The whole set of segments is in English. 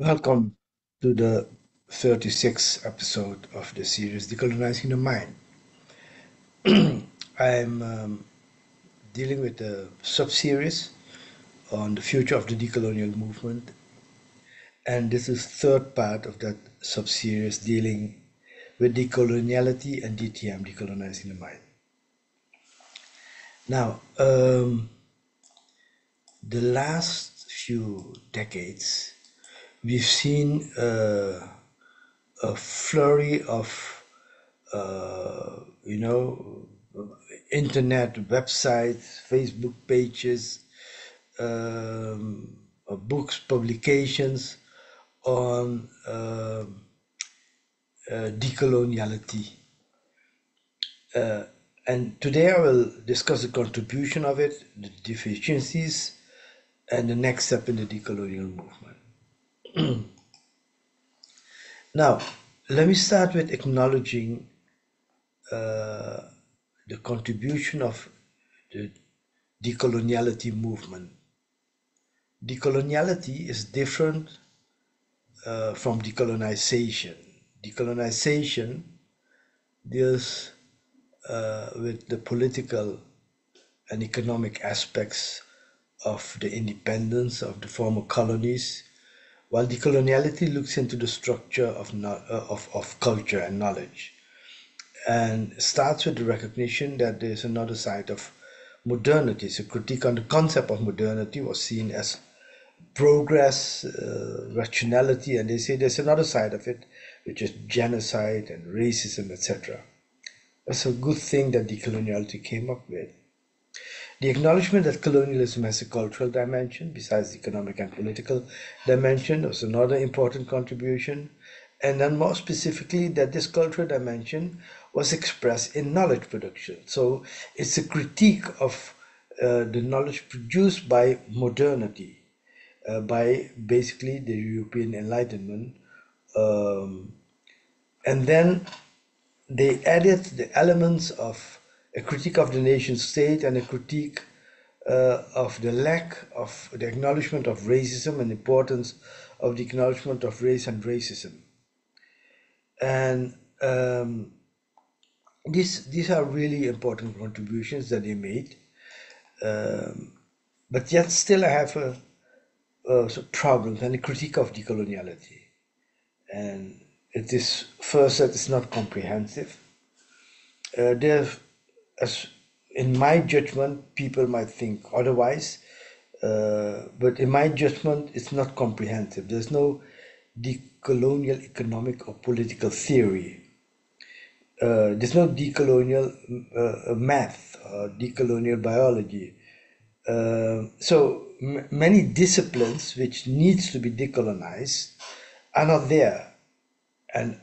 Welcome to the 36th episode of the series Decolonizing the Mind. I'm dealing with a sub-series on the future of the decolonial movement, and this is third part of that sub-series dealing with decoloniality and DTM, decolonizing the mind. Now, the last few decades, we've seen a flurry of you know, internet websites, Facebook pages, books, publications on decoloniality. And today I will discuss the contribution of it, the deficiencies, and the next step in the decolonial movement. Now, let me start with acknowledging the contribution of the decoloniality movement. Decoloniality is different from decolonization. Decolonization deals with the political and economic aspects of the independence of the former colonies, while decoloniality looks into the structure of culture and knowledge, and starts with the recognition that there's another side of modernity. So critique on the concept of modernity was seen as progress, rationality, and they say there's another side of it, which is genocide and racism, etc. That's a good thing that decoloniality came up with. The acknowledgement that colonialism has a cultural dimension besides the economic and political dimension was another important contribution, and then more specifically that this cultural dimension was expressed in knowledge production. So it's a critique of the knowledge produced by modernity, by basically the European Enlightenment. And then they added the elements of a critique of the nation state and a critique of the lack of the acknowledgement of racism and importance of the acknowledgement of race and racism. And these are really important contributions that they made. But yet still I have problems and a critique of decoloniality. And it is first that it's not comprehensive. As in my judgment, people might think otherwise, but in my judgment, it's not comprehensive. There's no decolonial economic or political theory. There's no decolonial math or decolonial biology. So many disciplines which needs to be decolonized are not there, and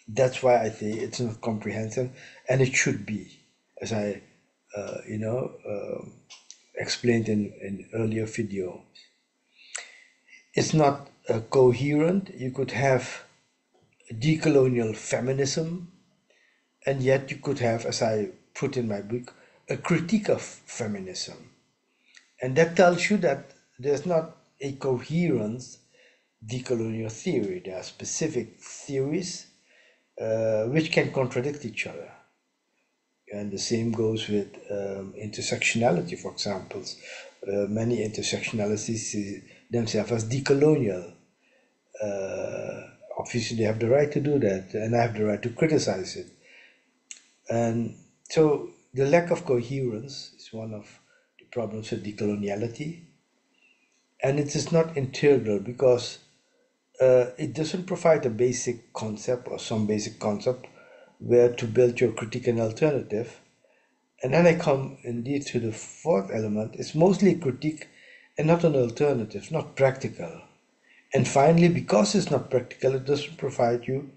that's why I say it's not comprehensive, and it should be, as I explained in earlier video. It's not coherent. You could have decolonial feminism, and yet you could have, as I put in my book, a critique of feminism. And that tells you that there's not a coherent decolonial theory. There are specific theories which can contradict each other. And the same goes with intersectionality, for example. Many intersectionalists see themselves as decolonial. Obviously, they have the right to do that, and I have the right to criticize it. And so the lack of coherence is one of the problems with decoloniality. And it is not integral because it doesn't provide a basic concept or some basic concept where to build your critique and alternative. And then I come indeed to the fourth element. It's mostly a critique and not an alternative, not practical. And finally, because it's not practical, it doesn't provide you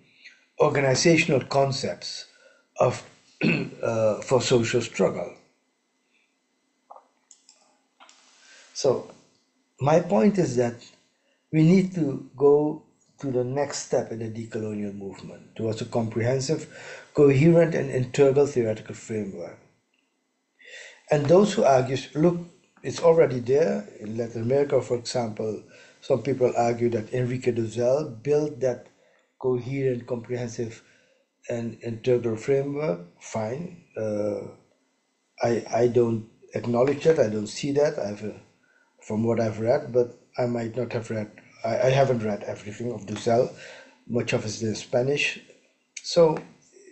organizational concepts of for social struggle. So my point is that we need to go to the next step in the decolonial movement towards a comprehensive, coherent, and integral theoretical framework. And those who argue, look, it's already there in Latin America, for example, Some people argue that Enrique Dussel built that coherent, comprehensive, and integral framework. Fine. I don't acknowledge that. I don't see that. From what I've read, but I might not have read. I haven't read everything of Dussel. Much of it is in Spanish, so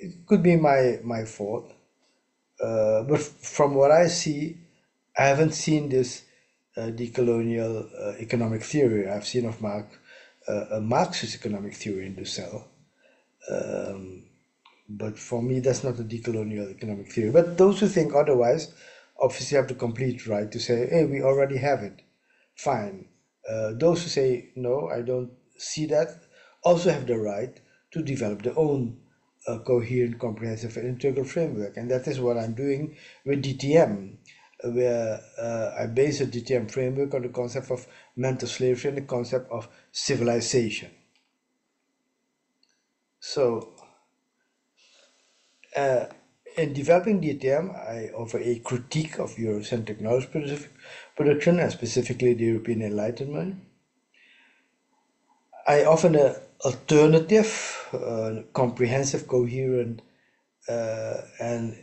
it could be my fault. But from what I see, I haven't seen this decolonial economic theory. I've seen of a Marxist economic theory in Dussel. But for me, that's not a decolonial economic theory. But those who think otherwise obviously have the complete right to say, hey, we already have it. Fine. Those who say, no, I don't see that, also have the right to develop their own coherent, comprehensive, and integral framework. And that is what I'm doing with DTM, where I base the DTM framework on the concept of mental slavery and the concept of civilization. So, in developing DTM, I offer a critique of Eurocentric knowledge production, and specifically the European Enlightenment. I offer an alternative, comprehensive, coherent, and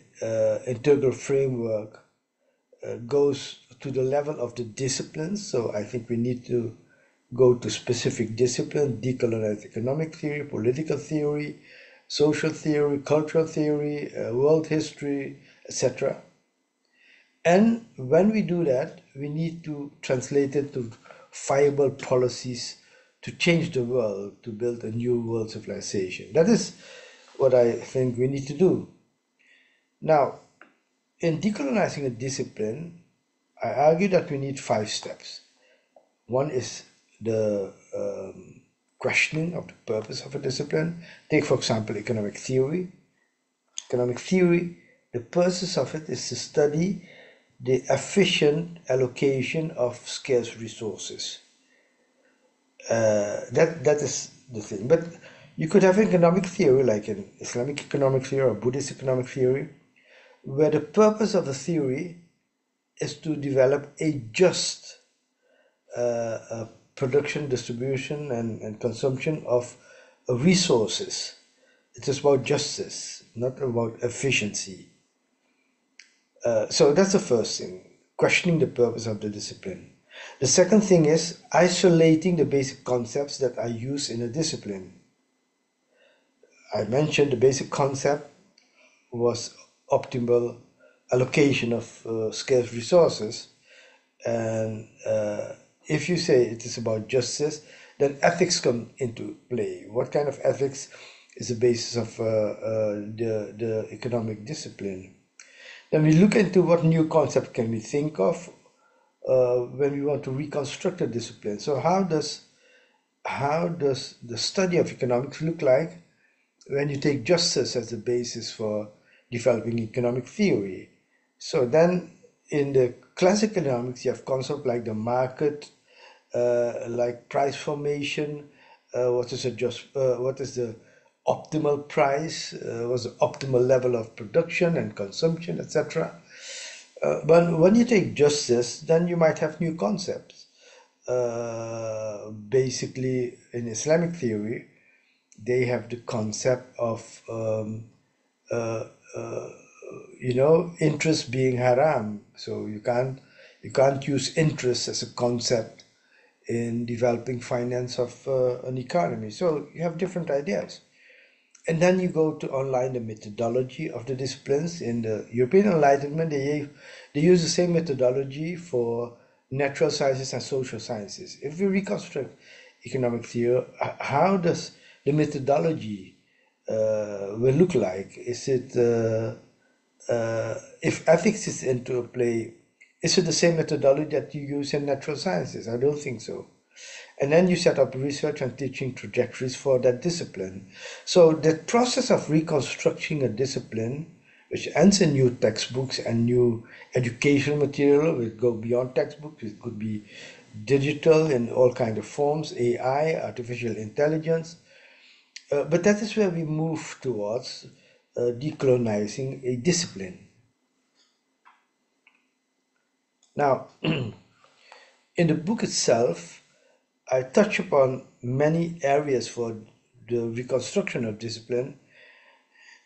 integral framework goes to the level of the disciplines. So I think we need to go to specific disciplines: decolonial economic theory, political theory, social theory, cultural theory, world history, etc. And when we do that, we need to translate it to viable policies to change the world, to build a new world civilization. That is what I think we need to do. Now, in decolonizing a discipline, I argue that we need 5 steps. One is the questioning of the purpose of a discipline. Take, for example, economic theory. Economic theory, the purpose of it is to study the efficient allocation of scarce resources. That is the thing. But you could have economic theory, like an Islamic economic theory or Buddhist economic theory, where the purpose of the theory is to develop a just production, distribution, and consumption of resources. It is about justice, not about efficiency. So that's the first thing, questioning the purpose of the discipline. The second thing is isolating the basic concepts that are used in a discipline. I mentioned the basic concept was optimal allocation of scarce resources. And if you say it is about justice, then ethics come into play. What kind of ethics is the basis of the economic discipline? Then we look into what new concept can we think of when we want to reconstruct a discipline. So how does the study of economics look like when you take justice as the basis for developing economic theory? So then in the classical economics, you have concepts like the market, like price formation, what is the optimal price, what's the optimal level of production and consumption, etc. But when you take justice, then you might have new concepts. Basically, in Islamic theory, they have the concept of interest being haram. So you can't use interest as a concept in developing finance of an economy. So you have different ideas. And then you go to online the methodology of the disciplines. In the European Enlightenment, they use the same methodology for natural sciences and social sciences. If we reconstruct economic theory, how does the methodology will look like? Is it if ethics is into play, is it the same methodology that you use in natural sciences? I don't think so. And then you set up research and teaching trajectories for that discipline. So the process of reconstructing a discipline, which ends in new textbooks and new educational material, will go beyond textbooks. It could be digital in all kinds of forms, AI, artificial intelligence. But that is where we move towards decolonizing a discipline. Now, in the book itself, I touch upon many areas for the reconstruction of discipline: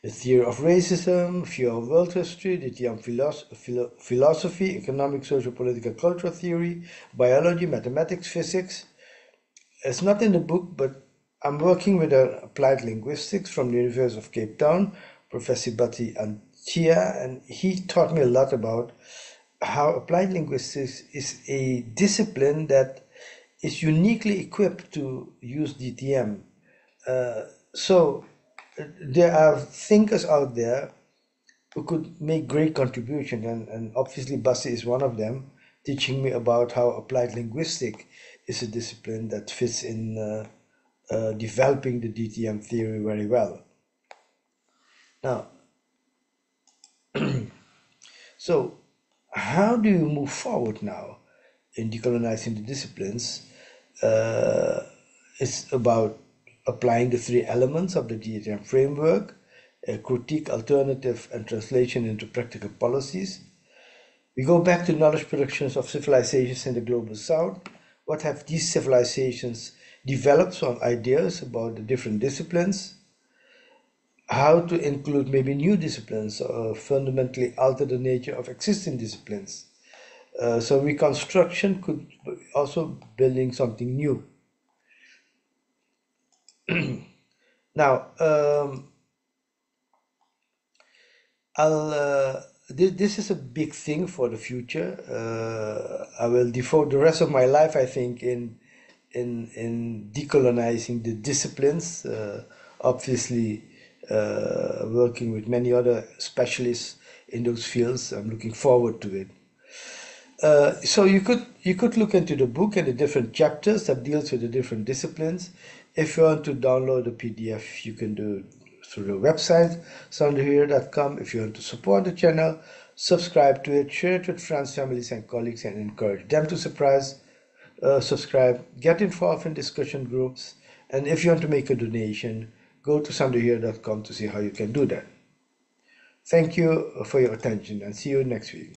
the theory of racism, fear of world history, DTM philosophy, economic, social, political, cultural theory, biology, mathematics, physics. It's not in the book, but I'm working with applied linguistics from the University of Cape Town, Professor Bati Antia, and he taught me a lot about how applied linguistics is a discipline that is uniquely equipped to use DTM. Uh, so there are thinkers out there who could make great contribution, and obviously Bassi is one of them, teaching me about how applied linguistic is a discipline that fits in developing the DTM theory very well. Now, so how do you move forward now in decolonizing the disciplines? Uh, it's about applying the three elements of the DTM framework: critique, alternative, and translation into practical policies. We go back to knowledge productions of civilizations in the global south. What have these civilizations developed? Some ideas about the different disciplines, how to include maybe new disciplines or fundamentally alter the nature of existing disciplines. So reconstruction could also building something new. Now, this is a big thing for the future. I will devote the rest of my life, I think, in decolonizing the disciplines. Obviously, working with many other specialists in those fields. I'm looking forward to it. So you could look into the book and the different chapters that deals with the different disciplines. If you want to download the PDF, you can do it through the website soundherhere.com. If you want to support the channel, subscribe to it, share it with friends, families, and colleagues, and encourage them to subscribe. Get involved in discussion groups, and if you want to make a donation, go to soundherhere.com to see how you can do that. Thank you for your attention, and see you next week.